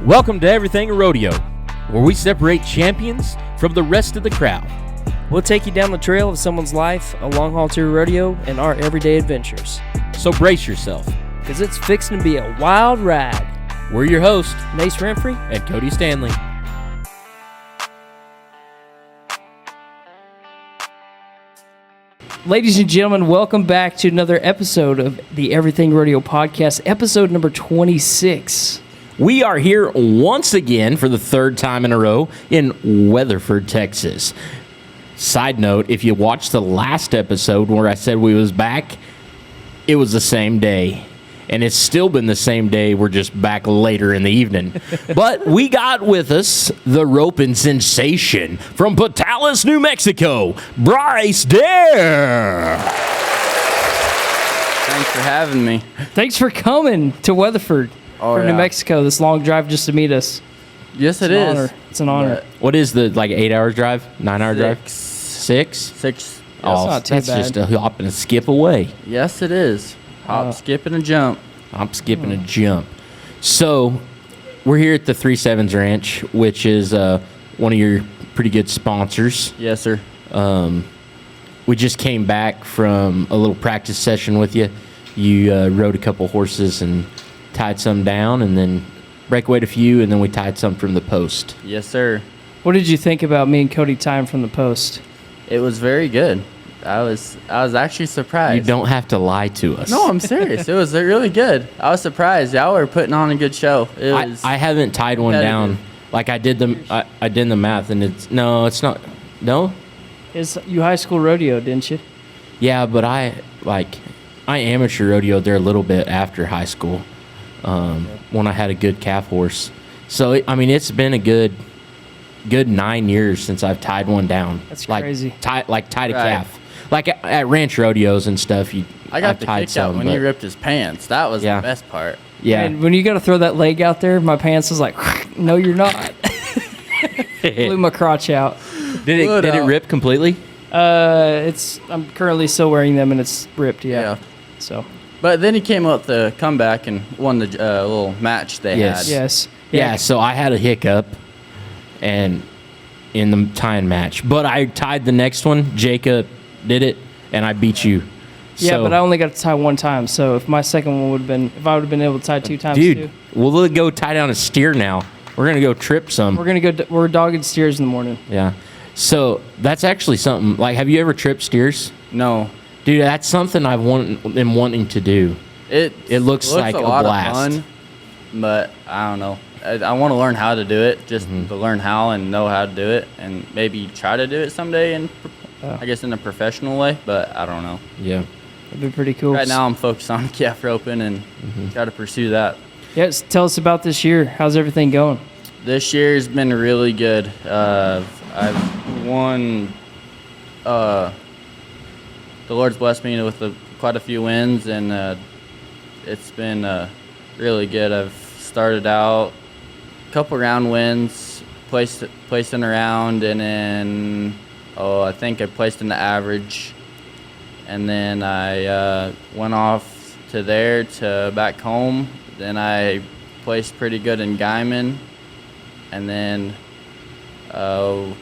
Welcome to Everything Rodeo, where we separate champions from the rest of the crowd. We'll take you down the trail of someone's life, a long haul tour rodeo, and our everyday adventures. So brace yourself. Because it's fixing to be a wild ride. We're your hosts, Mace Renfrey and Cody Stanley. Ladies and gentlemen, welcome back to another episode of the Everything Rodeo Podcast, episode number 26. We are here once again for the third time in a row in Weatherford, Texas. Side note, if you watched the last episode where I said we was back, it was the same day. And it's still been the same day. We're just back later in the evening. But we got with us the roping sensation from Portales, New Mexico, Bryce Derrer. Thanks for having me. Thanks for coming to Weatherford from New Mexico, this long drive just to meet us. Yes, It's an honor. It's an honor. What is the 8-hour drive? 9-hour drive? 6? 6. Oh, not too that's bad. just a hop and a skip away. Yes, it is. Hop, skip, and a jump. I'm skipping a jump. So, we're here at the 3-7s Ranch, which is one of your pretty good sponsors. Yes, sir. We just came back from a little practice session with you. You rode a couple horses and tied some down, and then breakawayed a few, and then we tied some from the post. Yes, sir. What did you think about me and Cody tying from the post? It was very good. I was actually surprised. You don't have to lie to us. No, I'm serious. It was really good. I was surprised. Y'all were putting on a good show. It was. I haven't tied one down. Like I did the math, and it's not. No? You high school rodeo, didn't you? Yeah, but I amateur rodeoed there a little bit after high school, when I had a good calf horse. So it's been a good 9 years since I've tied one down. That's crazy. Tied a calf. Like at ranch rodeos and stuff. I got the kick out when he ripped his pants. That was the best part. Yeah. And when you got to throw that leg out there, my pants was like, no, you're not. Blew my crotch out. Did it rip completely? I'm currently still wearing them and it's ripped. Yeah. So. But then he came up with the comeback and won the little match they had. Yes. Yeah. So I had a hiccup, and in the tying match, but I tied the next one. Jacob did it, and I beat you. Yeah, but I only got to tie one time. So if my second one if I would have been able to tie 2 times, dude, we'll go tie down a steer now. We're gonna go trip some. We're dogging steers in the morning. Yeah. So that's actually something. Like, have you ever tripped steers? No. Dude, that's something I've been wanting to do. It looks like a lot blast. of fun, but I don't know. I want to learn how to do it, just to learn how and know how to do it, and maybe try to do it someday, I guess in a professional way, but I don't know. Yeah. That'd be pretty cool. Right now I'm focused on calf roping and try to pursue that. Yes, tell us about this year. How's everything going? This year's been really good. I've won. The Lord's blessed me with quite a few wins, and it's been really good. I've started out a couple round wins, placed in a round, and then I think I placed in the average, and then I went off to back home. Then I placed pretty good in Guyman, and then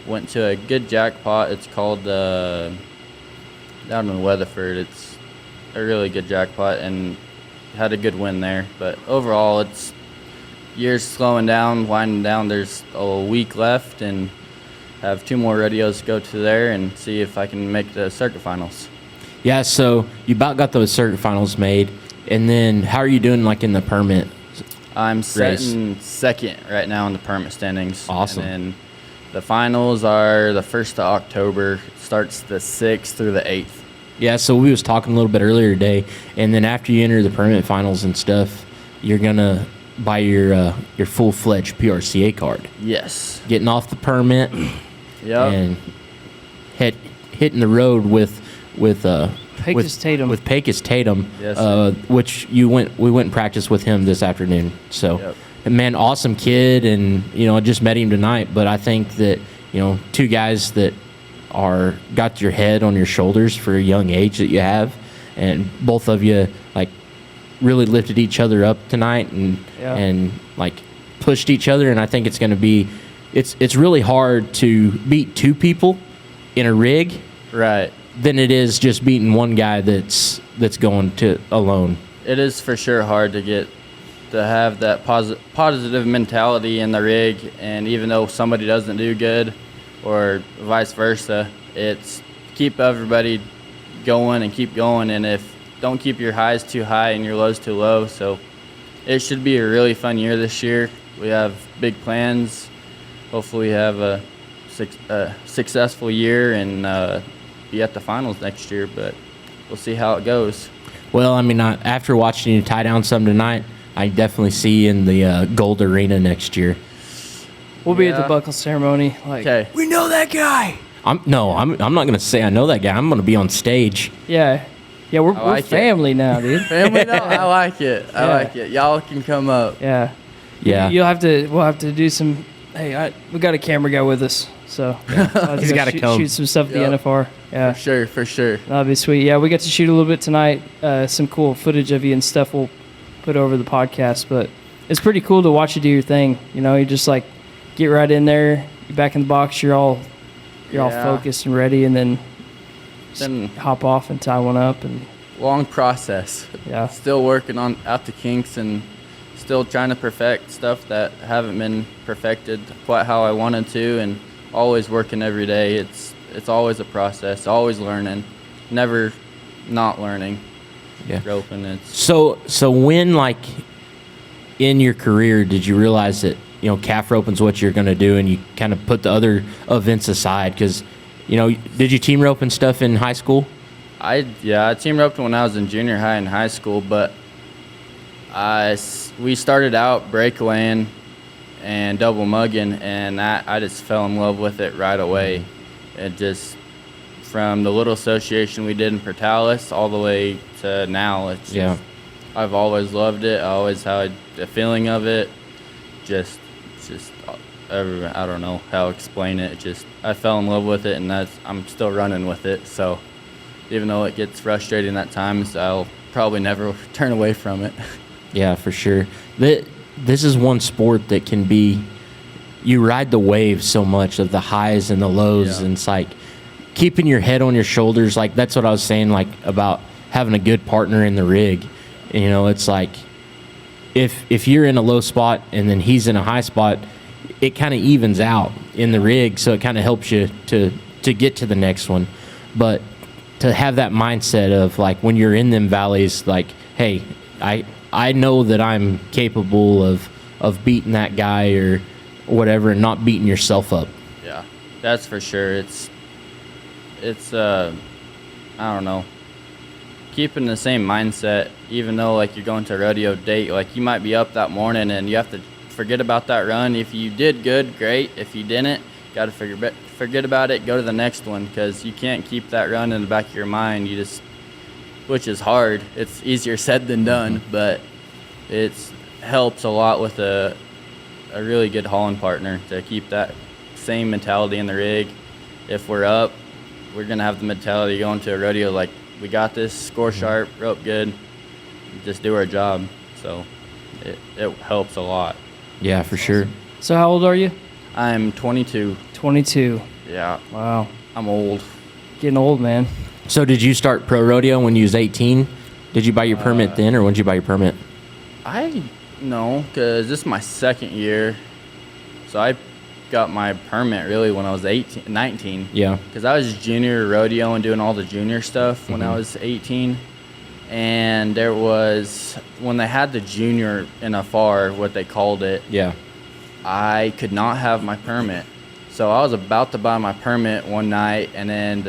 went to a good jackpot. It's called down in Weatherford. It's a really good jackpot, and had a good win there. But overall, it's years slowing down, winding down. There's a week left, and have 2 more rodeos to go to there and see if I can make the circuit finals. Yeah. So you about got those circuit finals made, and then how are you doing in the permit? I'm sitting second right now in the permit standings. Awesome. And then the finals are the 1st of October. It starts the 6th through the 8th. Yeah, so we was talking a little bit earlier today, and then after you enter the permit finals and stuff, you're gonna buy your full-fledged PRCA card. Yes. Getting off the permit, and hitting the road with Tatum. With Pacos Tatum, Yes, which we went and practiced with him this afternoon. So, man, awesome kid, and I just met him tonight. But I think that 2 guys that got your head on your shoulders for a young age that you have, and both of you really lifted each other up tonight and pushed each other, and I think it's going to be it's really hard to beat two people in a rig Right. than it is just beating one guy that's going to alone. It is for sure hard to have that positive mentality in the rig, and even though somebody doesn't do good or vice versa, it's keep everybody going and keep going, and if don't keep your highs too high and your lows too low. So it should be a really fun year this year. We have big plans. Hopefully we have a successful year and be at the finals next year, but we'll see how it goes. Well, I mean, after watching you tie down some tonight, I definitely see you in the Gold Arena next year. We'll be at Yeah. the buckle ceremony. Like, 'Kay. we know that guy. I'm not going to say I know that guy. I'm going to be on stage. Yeah. Yeah, we're like it. family now, dude. Family, no, I like it. I Yeah. like it. Y'all can come up. Yeah. Yeah. We'll have to do some. Hey, we got a camera guy with us, so we'll have He's go gotta come. shoot some stuff at the Yep. NFR. Yeah, For sure. that'd be sweet. Yeah, we got to shoot a little bit tonight. Some cool footage of you and stuff we'll put over the podcast. But it's pretty cool to watch you do your thing. You know, you just like get right in there. You're back in the box. You're all Yeah. focused and ready, and then Then hop off and tie one up. And long process. yeah, Still working on out the kinks and still trying to perfect stuff that haven't been perfected quite how I wanted to, and always working every day. It's always a process, always learning, never not learning. Yeah. Roping, it's So when, like, in your career, did you realize that, you know, calf roping's what you're going to do, and you kind of put the other events aside? Because, you know, did you team rope and stuff in high school? I team roped when I was in junior high and high school, but we started out breakawaying and double mugging, and I just fell in love with it right away. It just, from the little association we did in Portales all the way to now, it's Yeah. just, I've always loved it. I always had a feeling of it. I don't know how to explain it. I fell in love with it, and I'm still running with it. So even though it gets frustrating at times, I'll probably never turn away from it. Yeah, for sure. This is one sport that can be, you ride the waves so much of the highs and the lows, Yeah. and it's like keeping your head on your shoulders. Like, that's what I was saying, like, about having a good partner in the rig. You know, it's like if you're in a low spot and then he's in a high spot, it kind of evens out in the rig, so it kind of helps you to get to the next one. But to have that mindset of, like, when you're in them valleys, like, hey, I know that I'm capable of beating that guy or whatever, and not beating yourself up. Yeah, that's for sure. It's I don't know, keeping the same mindset, even though, like, you're going to a rodeo date, like, you might be up that morning and you have to forget about that run. If you did good, great. If you didn't, got to forget about it, go to the next one, because you can't keep that run in the back of your mind. Which is hard. It's easier said than done, but it helps a lot with a really good hauling partner to keep that same mentality in the rig. If we're up, we're going to have the mentality going to a rodeo like, we got this, score sharp, rope good, just do our job. So it helps a lot. Yeah, for sure. So how old are you? I'm 22. 22. Yeah, Wow, I'm old. getting old, man. So did you start pro rodeo when you was 18? Did you buy your permit then, or when did you buy your permit? No, because this is my second year. So I got my permit really when I was 19. Yeah. Because I was junior rodeo and doing all the junior stuff when I was 18. And there was, when they had the junior NFR, what they called it, Yeah. I could not have my permit. So I was about to buy my permit one night, and then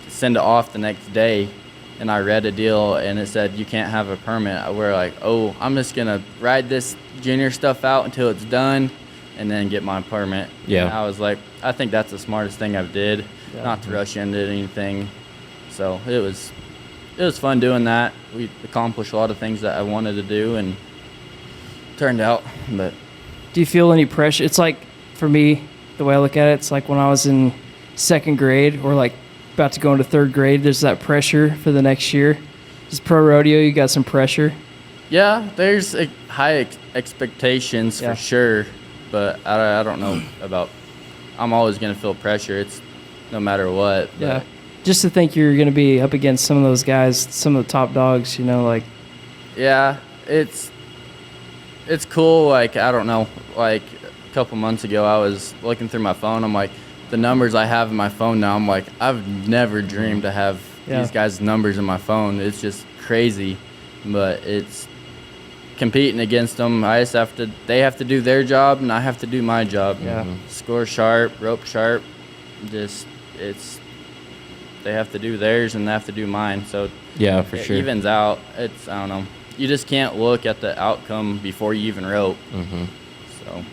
send it off the next day, and I read a deal and it said you can't have a permit. We're like, oh, I'm just gonna ride this junior stuff out until it's done, and then get my permit. Yeah. And I was like, I think that's the smartest thing I've did, not to rush into anything. So it was fun doing that. We accomplished a lot of things that I wanted to do, and turned out. But Do you feel any pressure? It's like, for me, the way I look at it, it's like when I was in second grade or like about to go into third grade, there's that pressure for the next year. Just pro rodeo, you got some pressure. yeah, there's high expectations Yeah. for sure. but I don't know about. I'm always gonna feel pressure. It's no matter what. But Yeah. Just to think you're going to be up against some of those guys, some of the top dogs, like. Yeah, it's cool. Like, I don't know. Like, a couple months ago, I was looking through my phone. I'm like, the numbers I have in my phone now, I'm like, I've never dreamed to have these guys' numbers in my phone. It's just crazy. But it's competing against them. They have to do their job, and I have to do my job. Yeah. Score sharp, rope sharp. They have to do theirs, and they have to do mine. So Yeah, for it sure. evens out. I don't know. You just can't look at the outcome before you even rope. Mm-hmm. So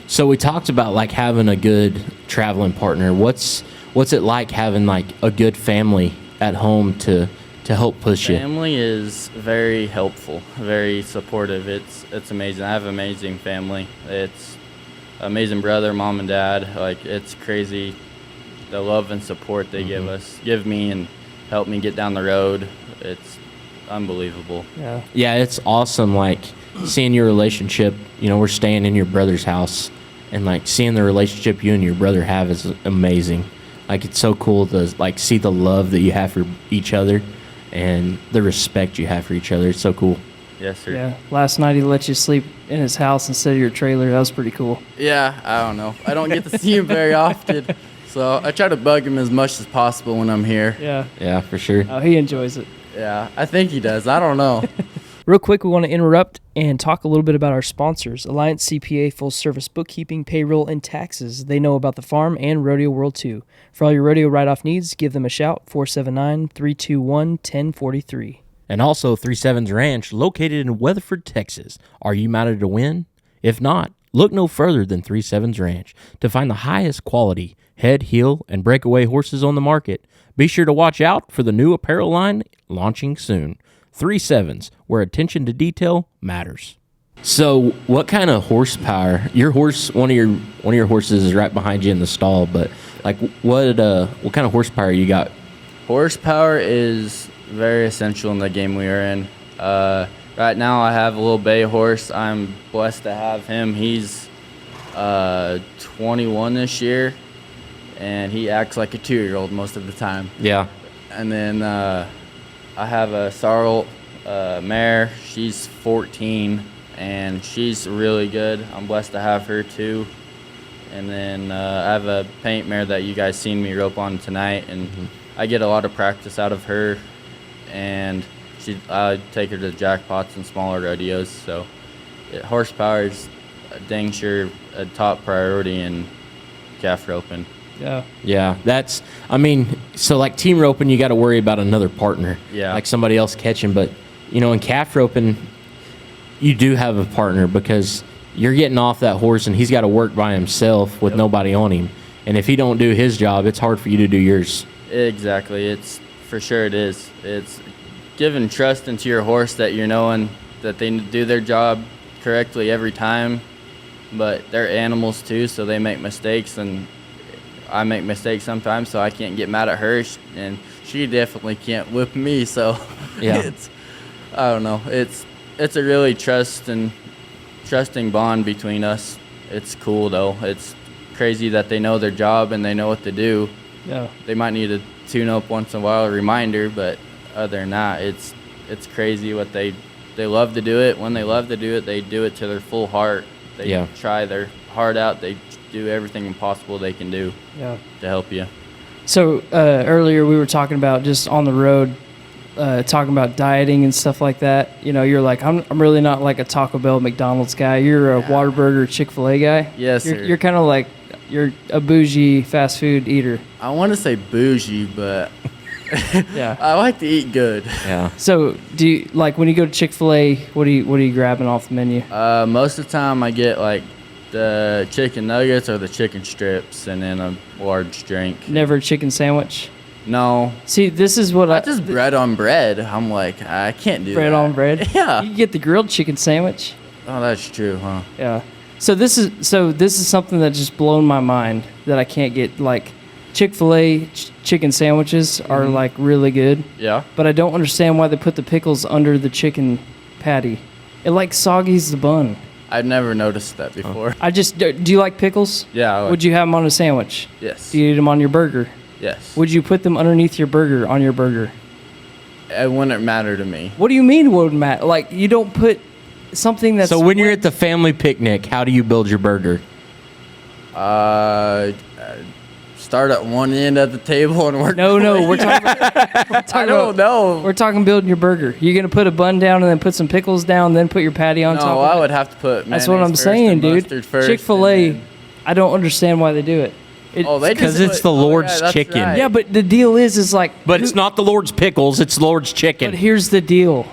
So we talked about like having a good traveling partner. What's it like having like a good family at home to help push you? family is very helpful, very supportive. It's amazing. I have an amazing family. It's amazing brother, mom, and dad. Like, it's crazy the love and support they give me and help me get down the road. It's unbelievable. Yeah. Yeah, it's awesome. Like seeing your relationship. We're staying in your brother's house, and like seeing the relationship you and your brother have is amazing. Like, it's so cool to like see the love that you have for each other and the respect you have for each other. It's so cool. Yes, sir. Yeah. Last night he let you sleep in his house instead of your trailer. That was pretty cool. Yeah, I don't know. I don't get to see him very often, so I try to bug him as much as possible when I'm here. Yeah. Yeah, for sure. Oh, he enjoys it. Yeah, I think he does. I don't know. Real quick, we want to interrupt and talk a little bit about our sponsors, Alliance CPA, full service bookkeeping, payroll, and taxes. They know about the farm and rodeo world too. For all your rodeo write-off needs, give them a shout, 479-321-1043. And also 37's Ranch, located in Weatherford, Texas. Are you mounted to win? If not, look no further than 37's Ranch to find the highest quality head, heel, and breakaway horses on the market. Be sure to watch out for the new apparel line launching soon. 37's, where attention to detail matters. So, what kind of horsepower? Your horse, one of your horses is right behind you in the stall. But like, what kind of horsepower you got? Horsepower is very essential in the game we are in. Right now, I have a little bay horse. I'm blessed to have him. He's 21 this year, and he acts like a 2-year-old most of the time. Yeah. And then I have a sorrel mare. She's 14, and she's really good. I'm blessed to have her too. And then I have a paint mare that you guys seen me rope on tonight, and I get a lot of practice out of her. And I take her to jackpots and smaller rodeos. So horsepower is dang sure a top priority in calf roping. Yeah. Yeah, so like team roping, you got to worry about another partner. Yeah. Like somebody else catching. But, in calf roping, you do have a partner because you're getting off that horse and he's got to work by himself with nobody on him. And if he don't do his job, it's hard for you to do yours. Exactly. For sure it is. It's giving trust into your horse that you're knowing that they do their job correctly every time. But they're animals too, so they make mistakes, and I make mistakes sometimes, so I can't get mad at her, and she definitely can't whip me. So Yeah. I don't know. It's a really trusting bond between us. It's cool though. It's crazy that they know their job and they know what to do. Yeah. They might need a tune-up once in a while, a reminder, but other than that, it's crazy what they love to do it. When they love to do it, they do it to their full heart. They try their heart out. They do everything possible they can do Yeah. to help you. So earlier we were talking about just on the road, talking about dieting and stuff like that. You're like, I'm really not like a Taco Bell, McDonald's guy. You're a Whataburger, Chick-fil-A guy. Yes, sir. You're kind of like, you're a bougie fast food eater. I want to say bougie, but Yeah. I like to eat good. Yeah. So do you, like when you go to Chick-fil-A, what are you grabbing off the menu? Most of the time I get like the chicken nuggets or the chicken strips and then a large drink. Never a chicken sandwich? No. See, this is what I just bread on bread. I'm like, I can't do bread that. on bread? Yeah. You get the grilled chicken sandwich? Oh, that's true, huh? Yeah. So this is something that just blown my mind that I can't get. Like Chick-fil-A chicken sandwiches are like really good, Yeah. but I don't understand why they put the pickles under the chicken patty. It like soggies the bun. I've never noticed that before. Do you like pickles? Yeah. I Would you have them on a sandwich? Yes. Do you eat them on your burger? Yes. Would you put them underneath your burger on your burger? It wouldn't matter to me. What do you mean it wouldn't matter? Like, you don't put something that's... So when you're at the family picnic, how do you build your burger? Start at one end of the table and work. No, we're talking about... I don't know. We're talking building your burger. You're going to put a bun down and then put some pickles down, then put your patty on top No, of I it? would have to put That's what I'm mayonnaise saying, first and dude. mustard first, Chick-fil-A, and then- I don't understand why they do it. Because it's the Lord's chicken. Yeah, but the deal is like... But it's not the Lord's pickles, it's the Lord's chicken. But here's the deal.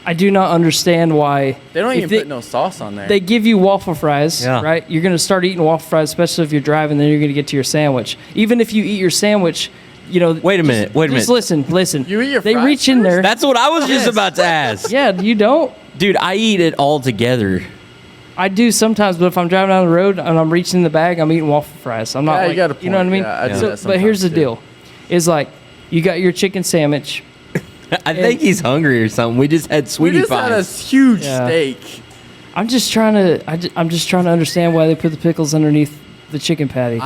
I do not understand why... They don't if even put no sauce on there. They give you waffle fries, Yeah. right? You're going to start eating waffle fries, especially if you're driving, then you're going to get to your sandwich. Even if you eat your sandwich, Wait a minute. Just listen. You eat your They fries reach in first? there. That's what I was just about to ask. Yeah, you don't? Dude, I eat it all together. I do sometimes, but if I'm driving down the road and I'm reaching in the bag, I'm eating waffle fries. I'm not Yeah, you like, got a you know what I point. mean? Yeah, I do So, that but sometimes here's the too. deal. Is like, you got your chicken sandwich. I think he's hungry or something. We just had We sweetie just had a pies. huge Yeah. steak. I'm just trying to understand why they put the pickles underneath the chicken patty.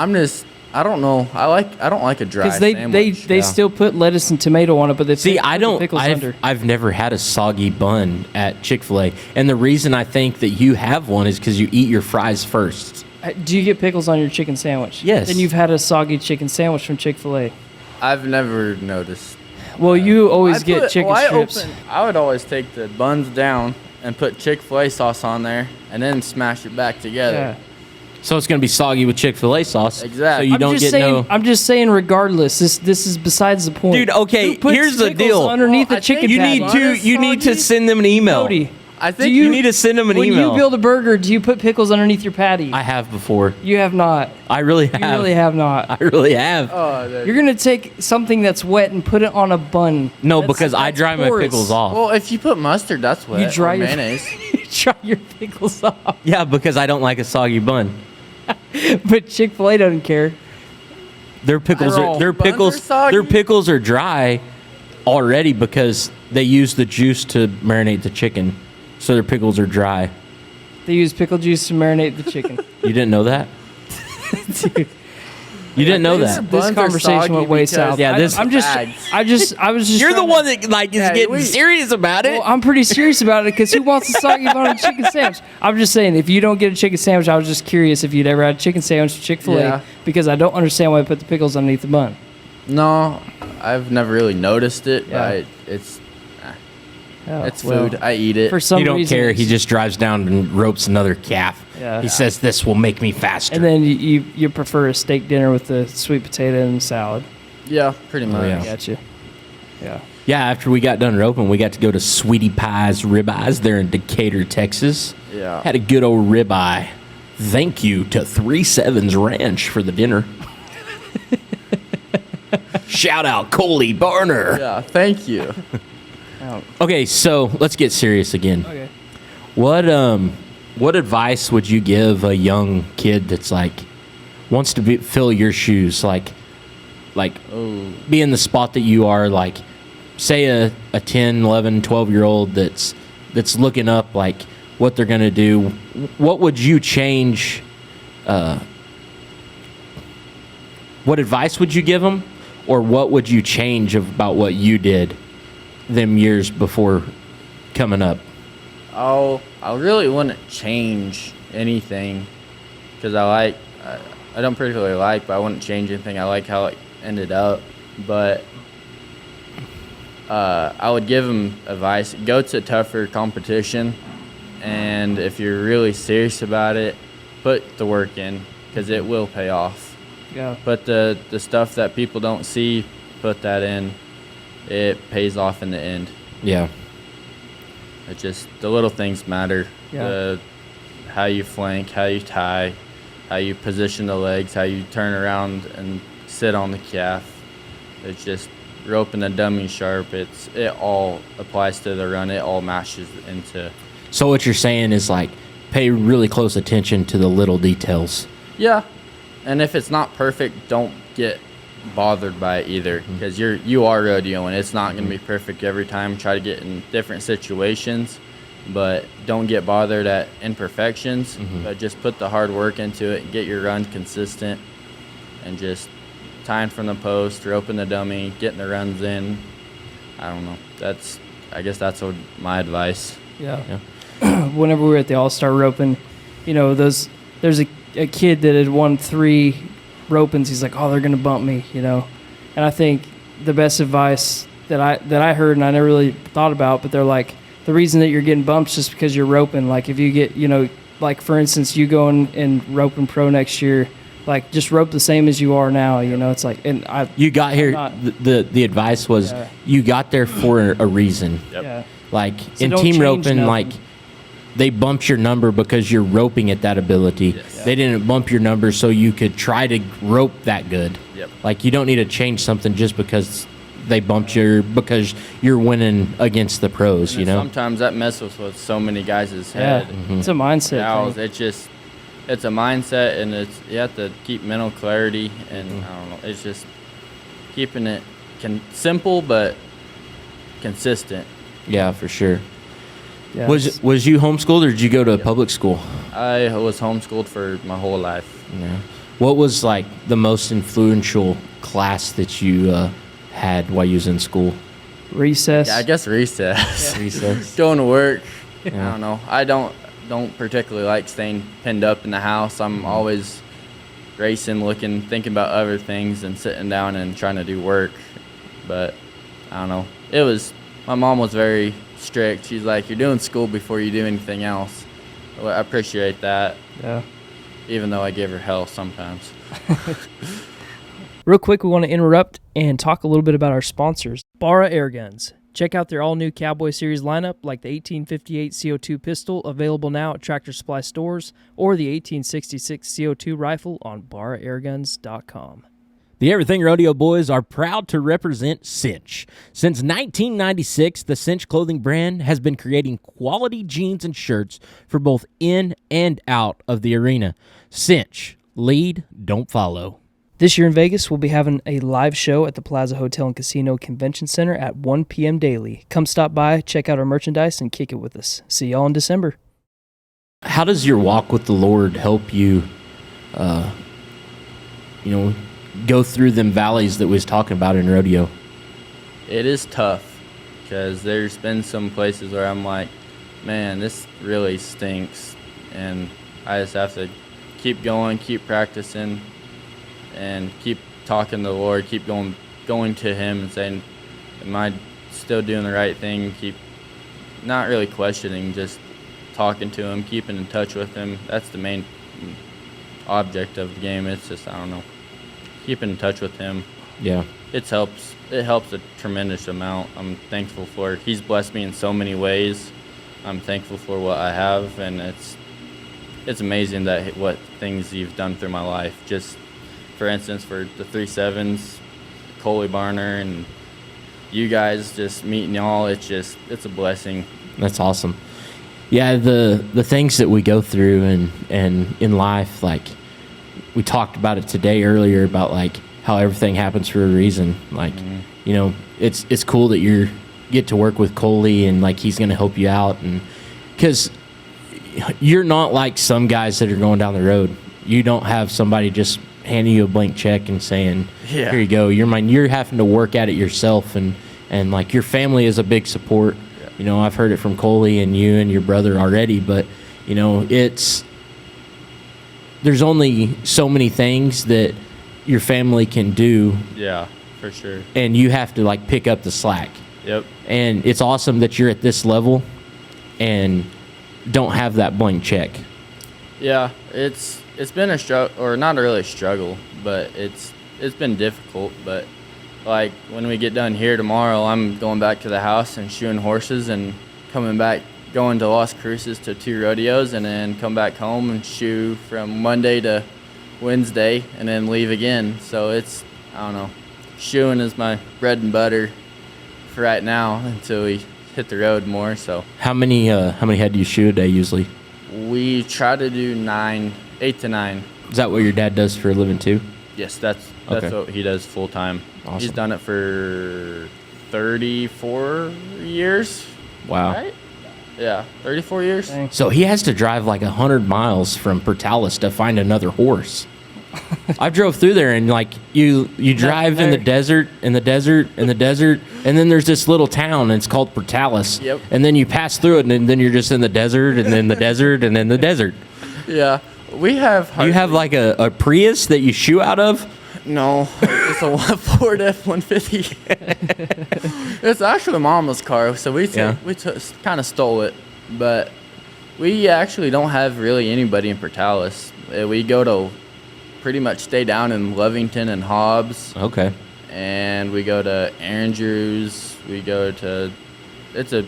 I don't know. I don't like a dry Because they sandwich. still put lettuce and tomato on it, but they See, put I the don't. pickles under. I've never had a soggy bun at Chick-fil-A, and the reason I think that you have one is because you eat your fries first. Do you get pickles on your chicken sandwich? Yes. Then you've had a soggy chicken sandwich from Chick-fil-A. I've never noticed. Well, you always get chicken strips. I would always take the buns down and put Chick-fil-A sauce on there, and then smash it back together. Yeah. So it's gonna be soggy with Chick-fil-A sauce. Exactly. So you I'm don't just get saying, no. I'm just saying. Regardless, this is besides the point. Dude, okay, Who puts here's the pickles deal. Underneath Well, the chicken You patty? need to. You need to send them an email. Cody, I do think You need to send them an when email. you build a burger, do you put pickles underneath your patty? I have before. You have not. I really have. You really have not. I really have. You're gonna take something that's wet and put it on a bun. No, That's- because I that's dry my porous. pickles off. Well, if you put mustard, that's wet. You dry or your mayonnaise. you dry your pickles off. Yeah, because I don't like a soggy bun. But Chick-fil-A doesn't care. Their pickles They're are all their buns are pickles soggy? their pickles are dry already because they use the juice to marinate the chicken. So their pickles are dry. They use pickle juice to marinate the chicken. You didn't know that? Dude, You didn't know These that. buns this are conversation soggy went way because south. Yeah, this- I was just. You're the trying one to- that like is Yeah, getting we- serious about it. Well, I'm pretty serious about it because who wants a soggy bun on a chicken sandwich? I'm just saying, if you don't get a chicken sandwich, I was just curious if you'd ever had a chicken sandwich at Chick-fil-A Yeah. because I don't understand why they put the pickles underneath the bun. No, I've never really noticed it, Yeah. but it's Oh, it's well, food. I eat it. For some You don't reason, care. it's- He just drives down and ropes another calf. Yeah. He says this will make me faster. And then you prefer a steak dinner with the sweet potato and salad. Yeah, pretty much. yeah. Gotcha. Yeah. yeah, after we got done roping, we got to go to Sweetie Pie's Ribeyes there in Decatur, Texas. Yeah. Had a good old ribeye. Thank you to 37's Ranch for the dinner. Shout out Coley Barner. Yeah, thank you. Okay, so let's get serious again. Okay. What advice would you give a young kid that's like wants to fill your shoes, like be in the spot that you are, like say a 10, 11, 12-year-old that's looking up like what they're going to do. What would you change? What advice would you give them, or what would you change about what you did them years before coming up? I really wouldn't change anything because I don't particularly like, but I wouldn't change anything. I like how it ended up, but I would give them advice. Go to tougher competition, and if you're really serious about it, put the work in because it will pay off. Yeah. But the stuff that people don't see, put that in. It pays off in the end. Yeah. It just, the little things matter. Yeah. How you flank, how you tie, how you position the legs, how you turn around and sit on the calf. It's just roping the dummy sharp. It all applies to the run. It all mashes into. So what you're saying is like pay really close attention to the little details. Yeah. And if it's not perfect, don't get bothered by it either because you are rodeoing. It's not going to be perfect every time. Try to get in different situations but don't get bothered at imperfections, but just put the hard work into it, get your run consistent, and just tying from the post, roping the dummy, getting the runs in. I don't know. I guess that's my advice. Yeah. Whenever we were at the All-Star roping, there's a kid that had won 3 ropings. He's like, oh, they're going to bump me, And I think the best advice that I heard and I never really thought about, but they're like, the reason that you're getting bumped is just because you're roping. Like if you get, like for instance, you go and roping pro next year, like just rope the same as you are now. It's like, and you got here. The advice was you got there for a reason. Yep. Yeah. Like So in don't team change roping, nothing. like they bumped your number because you're roping at that ability. Yes. They didn't bump your number so you could try to rope that good. Yep. Like you don't need to change something just because they bumped because you're winning against the pros. And sometimes that messes with so many guys' head. It's a mindset Gals, thing. it's a mindset, and you have to keep mental clarity, and I don't know, it's just keeping it simple but consistent. Yeah, for sure. Yeah, Was you homeschooled or did you go to a public school? I was homeschooled for my whole life. Yeah. What was like the most influential class that you had while you was in school? recess? Yeah, I guess recess. Recess. Going to work. Yeah. I don't know. I don't particularly like staying pinned up in the house. I'm always racing, thinking about other things and sitting down and trying to do work. But I don't know. My mom was very strict. She's like, you're doing school before you do anything else. Well, I appreciate that, Yeah. even though I give her hell sometimes. Real quick, we want to interrupt and talk a little bit about our sponsors, Barra Air Guns. Check out their all-new Cowboy Series lineup like the 1858 CO2 pistol, available now at Tractor Supply stores, or the 1866 CO2 rifle on barraairguns.com. The Everything Rodeo Boys are proud to represent Cinch. Since 1996, the Cinch clothing brand has been creating quality jeans and shirts for both in and out of the arena. Cinch, lead, don't follow. This year in Vegas, we'll be having a live show at the Plaza Hotel and Casino Convention Center at 1 p.m. daily. Come stop by, check out our merchandise, and kick it with us. See y'all in December. How does your walk with the Lord help you, go through them valleys that we was talking about in rodeo? It is tough because there's been some places where I'm like, man, this really stinks. And I just have to keep going, keep practicing, and keep talking to the Lord, keep going to Him and saying, am I still doing the right thing? Keep not really questioning, just talking to Him, keeping in touch with Him. That's the main object of the game. It's just, I don't know, keeping in touch with Him. Yeah. It helps a tremendous amount. I'm thankful for He's blessed me in so many ways. I'm thankful for what I have, and it's amazing that what things You've done through my life. Just for instance, for the 3-7s, Coley Barner, and you guys, just meeting y'all, it's a blessing. That's awesome. Yeah, the things that we go through and in life, like we talked about it today earlier about like how everything happens for a reason. Like, it's cool that you get to work with Coley and like he's going to help you out, and because you're not like some guys that are going down the road. You don't have somebody just handing you a blank check and saying, here you go, you're mine. You're having to work at it yourself, and like your family is a big support. Yeah. I've heard it from Coley and you and your brother already, but there's only so many things that your family can do. Yeah, for sure. And you have to like pick up the slack. Yep. And it's awesome that you're at this level and don't have that blank check. Yeah, it's been a struggle, or not really a struggle, but it's been difficult. But like when we get done here tomorrow, I'm going back to the house and shoeing horses and coming back, going to Las Cruces to 2 rodeos, and then come back home and shoe from Monday to Wednesday and then leave again. So it's, I don't know, shoeing is my bread and butter for right now until we hit the road more. So how many head do you shoe a day usually? We try to do 8 to 9. Is that what your dad does for a living too? Yes, that's Okay. what he does full time. Awesome. He's done it for 34 years. Wow. Right? Yeah, 34 years. Dang. So he has to drive like 100 miles from Portales to find another horse. I drove through there and like you drive in the desert, and then there's this little town and it's called Portales. Yep. And then you pass through it and then you're just in the desert and then the desert and then the desert. Yeah, we have. You have like a Prius that you shoe out of? No, it's a Ford F-150. It's actually Mama's car, so we kind of stole it. But we actually don't have really anybody in Portales. We go to pretty much stay down in Lovington and Hobbs. Okay. And we go to Andrews. It's a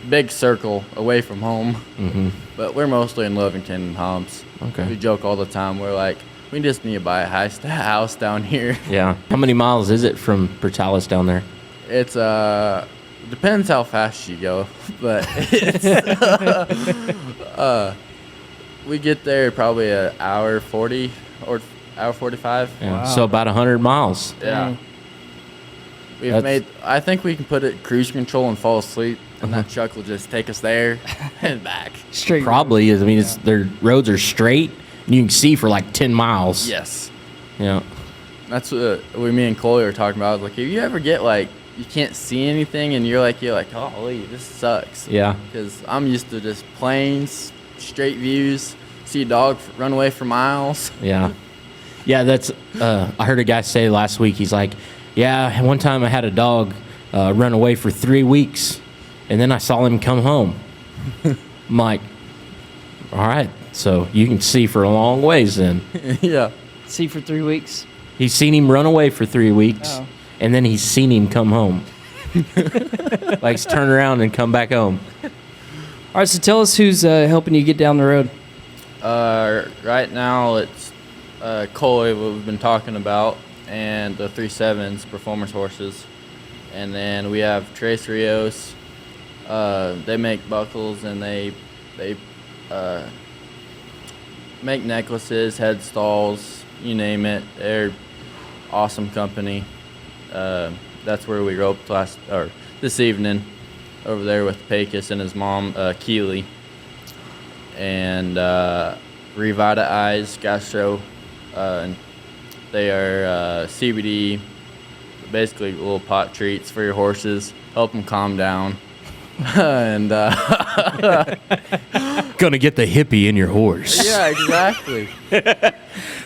big circle away from home. Mm-hmm. But we're mostly in Lovington and Hobbs. Okay. We joke all the time. We're like, we just need to buy a house down here. Yeah. How many miles is it from Portales down there? It's depends how fast you go, but it's we get there probably an hour 40 or hour 45. Yeah. Wow. So about 100 miles. Yeah. That's- I think we can put it cruise control and fall asleep, and that truck will just take us there and back. Straight. Probably is. I mean, their roads are straight. And you can see for like 10 miles. Yes. Yeah. That's what me and Chloe were talking about. Like, if you ever get like you can't see anything and you're like, holy, this sucks. Yeah. Because I'm used to just plains, straight views, see a dog run away for miles. Yeah. Yeah, that's, I heard a guy say last week, he's like, yeah, one time I had a dog run away for 3 weeks, and then I saw him come home. I'm like, all right, so you can see for a long ways then. Yeah. See for 3 weeks. He's seen him run away for 3 weeks, Oh. and then he's seen him come home. Like, turn around and come back home. All right, so tell us who's helping you get down the road. Right now it's Chloe, what we've been talking about, and the 3.7s performance horses, and then we have Trace Rios. They make buckles and they make necklaces, head stalls, you name it. They're awesome company. That's where we roped this evening over there with Pacos and his mom, Keely. And Revita Eyes Gastro. They are CBD, basically little pot treats for your horses, help them calm down. And Gonna get the hippie in your horse. yeah, exactly.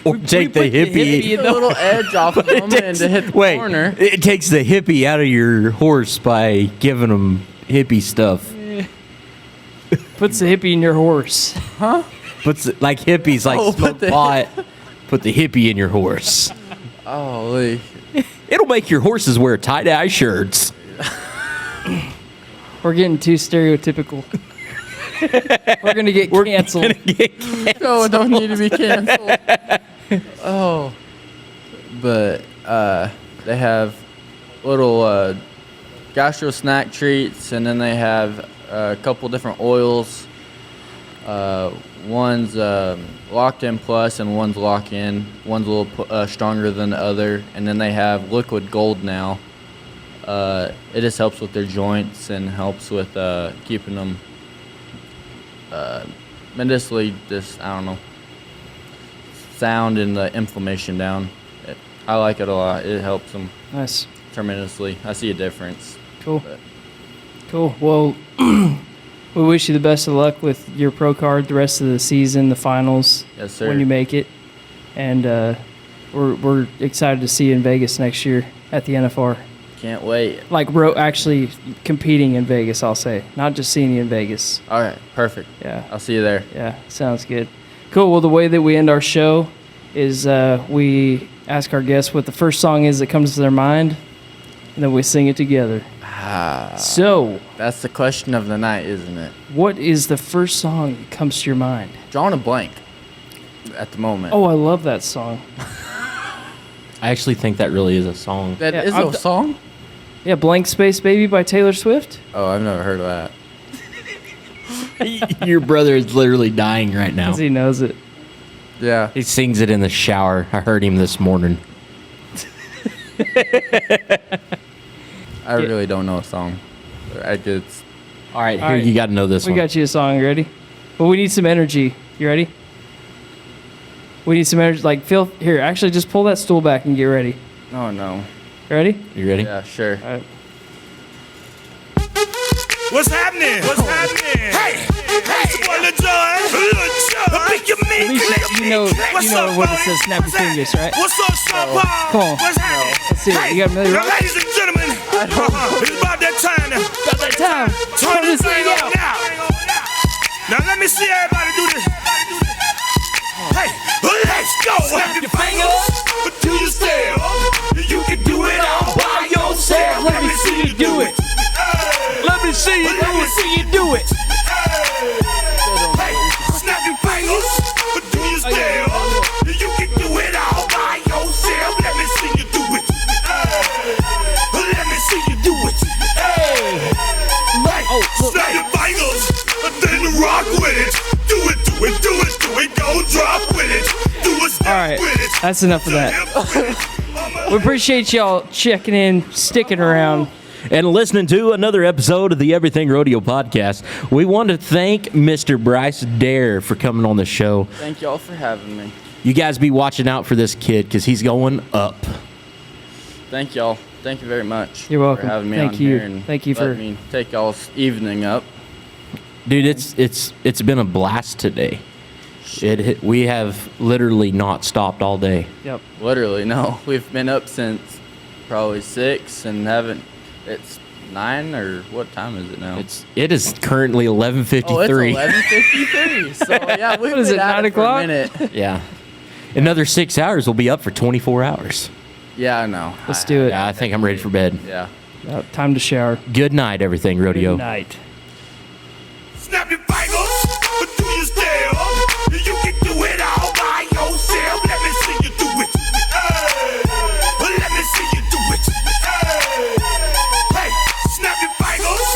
Or take the put the hippie hippie. in A little edge off of them and to hit the Wait, corner. it takes the hippie out of your horse by giving them hippie stuff. Puts the hippie in your horse. Puts it, like hippies, like Oh, smoke put the- pot. Put the hippie in your horse. Holy. It'll make your horses wear tie-dye shirts. We're getting too stereotypical. We're gonna get canceled. No, it don't need to be canceled. Oh. But they have little gastro snack treats, and then they have a couple different oils. One's locked in plus and one's lock in. One's a little stronger than the other. And then they have liquid gold now. It just helps with their joints and helps with keeping them medicinally, just, I don't know, sound and the inflammation down. I like it a lot. It helps them Nice. tremendously. I see a difference. Cool. But Cool. Well, we wish you the best of luck with your pro card, the rest of the season, the finals, yes, sir. when you make it, and we're excited to see you in Vegas next year at the NFR. Can't wait. Like actually competing in Vegas, I'll say, not just seeing you in Vegas. All right, perfect. Yeah. I'll see you there. Yeah, sounds good. Cool. Well, the way that we end our show is we ask our guests what the first song is that comes to their mind, and then we sing it together. So, That's the question of the night, isn't it? what is the first song that comes to your mind? Drawing a blank at the moment. Oh, I love that song. I actually think that really is a song. That yeah, is I've a d- song? Yeah, Blank Space Baby by Taylor Swift. Oh, I've never heard of that. Your brother is literally dying right now. Because he knows it. Yeah. He sings it in the shower. I heard him this morning. I really don't know a song. All right, All here, right. you got to know this We one. got you a song. You ready? But we need some energy. You ready? We need some energy. Like, Phil, here, actually, just pull that stool back and get ready. Oh no. You ready? You ready? Yeah, sure. All right. What's happening? What's happening? Hey, it's your boy Lil Jon. Lil Jon. Pick your At meat, least click you me. know, What's you know up, what it Bonnie? says. Snap your fingers, right? What's up, Sean Paul? Come on. What's happening? Let's see it. You got a million Now, rocks? ladies and gentlemen, it's about that time now. About that time. Turn this thing thing on now. Now let me see everybody do this. Hey, let's go. Snap your fingers to yourself. You can do it all by yourself. Let me see you do it. Let me see you do it. Hey, snap your fingers to yourself. You can do it all by yourself. Let me see you do it. Let me see you do it. Hey, snap your fingers, then rock with it. Do it. Don't drop with it. Do a step All right, with it. that's enough of that. We appreciate y'all checking in, sticking around. And listening to another episode of the Everything Rodeo podcast. We want to thank Mr. Bryce Derrer for coming on the show. Thank y'all for having me. You guys be watching out for this kid because he's going up. Thank y'all. Thank you very much. You're welcome. For having me Thank on you. here and Thank you for- letting me take y'all's evening up. Dude, it's been a blast today. We have literally not stopped all day. Yep. Literally, no. We've been up since probably 6 and haven't. It's 9 or what time is it now? It is currently 11:53. Oh, it's 11:53. So yeah, we've What is been it, at 9 it for a o'clock? minute. Yeah. Another 6 hours will be up for 24 hours. Yeah, I know. Let's do it. Yeah, I think I'm ready for bed. Yeah. Time to shower. Good night, Everything Rodeo. Good night. Snap your fingers to yourself. You can do it all by yourself. Let me see you do it. Let me see you do it. Hey, snap your fingers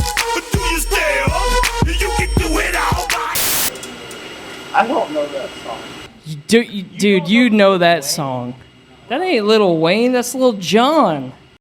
to yourself. You can do it all by. I don't know that song. Dude, you know that song. That ain't Lil Wayne, that's Lil Jon.